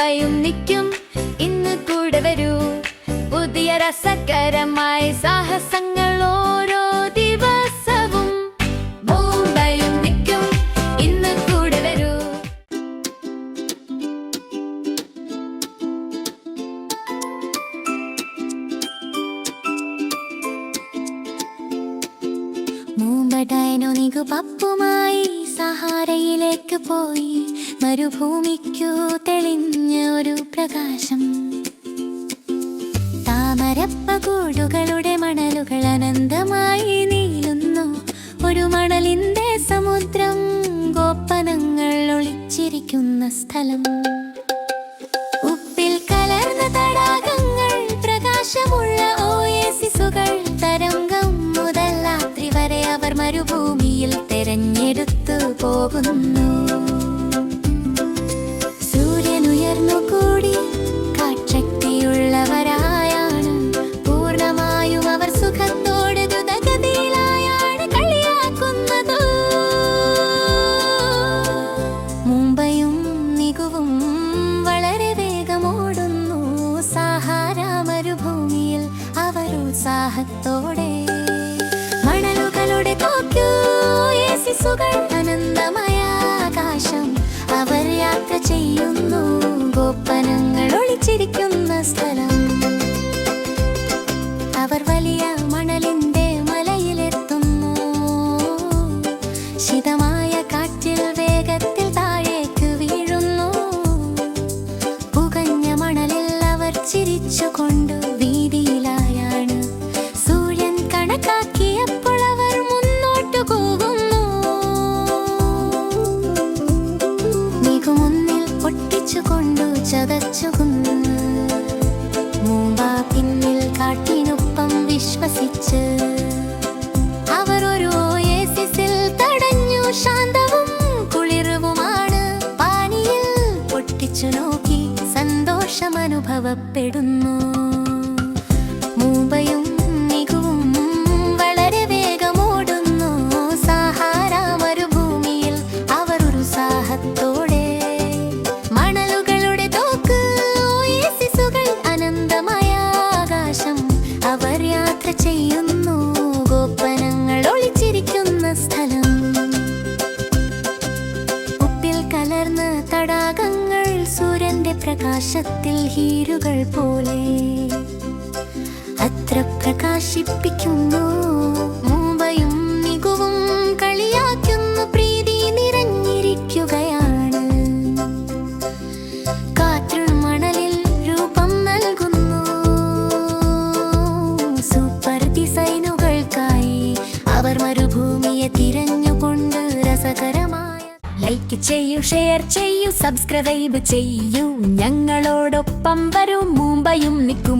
മുംബൈയും നിൽക്കും ഇന്ന് കൂടെ വരൂ. പുതിയ രസകരമായ സാഹസങ്ങൾ ഓരോ ദിവസവും. മുംബൈയും നിൽക്കും ഇന്ന് കൂടെ വരൂ. മുംബൈനോ നീക്കു പപ്പുമായി സഹാരയിലേക്ക് പോയി. മരുഭൂമിക്കു തെളിഞ്ഞ ഒരു പ്രകാശം. താമരപ്പകൂടുകളുടെ മണലുകൾ അനന്തമായി നീളുന്നു. ഒരു മണലിന്റെ സമുദ്രം, ഗോപനങ്ങൾ ഒളിച്ചിരിക്കുന്ന സ്ഥലം. ഉപ്പിൽ കലർന്ന തടാകങ്ങൾ, പ്രകാശമുള്ള ഓയേസിസുകൾ. തരംഗം മുതൽ രാത്രി വരെ അവർ മരുഭൂമിയിൽ തെരഞ്ഞെടുത്തു പോകുന്നു. സൂര്യനുയർന്നുകൂടി കാറ്റശക്തിയുള്ളവരായാണ്. പൂർണ്ണമായും അവർ സുഖത്തോടെ ദ്രുതഗതിയിലായാണ് കളിയാക്കുന്നത്. മുംബൈയും നികുവും വളരെ വേഗമോടുന്നു. സഹാര മരുഭൂമിയിൽ അവർ ഉത്സാഹത്തോടെ. മണലുകളുടെ ഓയേസിസുകൾ, അനന്തമായ ആകാശം. അവർ യാത്ര ചെയ്യുന്നു. ഗോപനങ്ങൾ ഒളിച്ചിരിക്കുന്ന സ്ഥലം. അവർ വലിയ മണലിന്റെ മലയിലെത്തുന്നു. ശീതമായ കാറ്റിൽ വേഗത്തിൽ താഴേക്ക് വീഴുന്നു. പുകഞ്ഞ മണലിൽ അവർ ചിരിച്ചുകൊണ്ട് വീതിയിലായാണ്. സൂര്യൻ കണക്കാക്കിയപ്പോൾ അവർ മുന്നോട്ടു പോകുന്നു. മുന്നിൽ പൊട്ടിച്ചുകൊണ്ടു ചതച്ചുകൊന്നു. മുമ്പ പിന്നിൽ കാട്ടിനൊപ്പം വിശ്വസിച്ച് അവർ ഒരു ഓയേസിസിൽ തടഞ്ഞു. ശാന്തവും കുളിർവുമാണ്. പാനിയിൽ പൊട്ടിച്ചു നോക്കി സന്തോഷം അനുഭവപ്പെടുന്നു. മുംബൈയും നികുവും വളരെ വേഗമോടുന്നു. സഹാര മരുഭൂമിയിൽ അവർ ഒരു ഉത്സാഹത്തോടെ. മണലുകളുടെ ഓയേസിസുകൾ, അനന്തമായ ആകാശം. അവർ യാത്ര ചെയ്യുന്നു. ഗോപനങ്ങൾ ഒളിച്ചിരിക്കുന്ന സ്ഥലം. ഉപ്പിൽ കലർന്ന തടാകങ്ങൾ, സൂര്യന്റെ പ്രകാശത്തിൽ ഹീരുകൾ പോലെ അത്ര പ്രകാശിപ്പിക്കുന്നു. മുംബൈയും നികുവും കളിയാക്കുന്നു. പ്രീതി നിറഞ്ഞിരിക്കുകയാണ്. കാറ്റ് മണലിൽ രൂപം നൽകുന്നു. സൂപ്പർ ഡിസൈനുകൾക്കായി അവർ മരുഭൂമിയെ തിരഞ്ഞുകൊണ്ട് രസകരമായ. ലൈക്ക് ചെയ്യൂ, ഷെയർ ചെയ്യൂ, സബ്സ്ക്രൈബ് ചെയ്യൂ. ഞങ്ങളോടൊപ്പം വരൂ. മുംബൈയും നിൽക്കും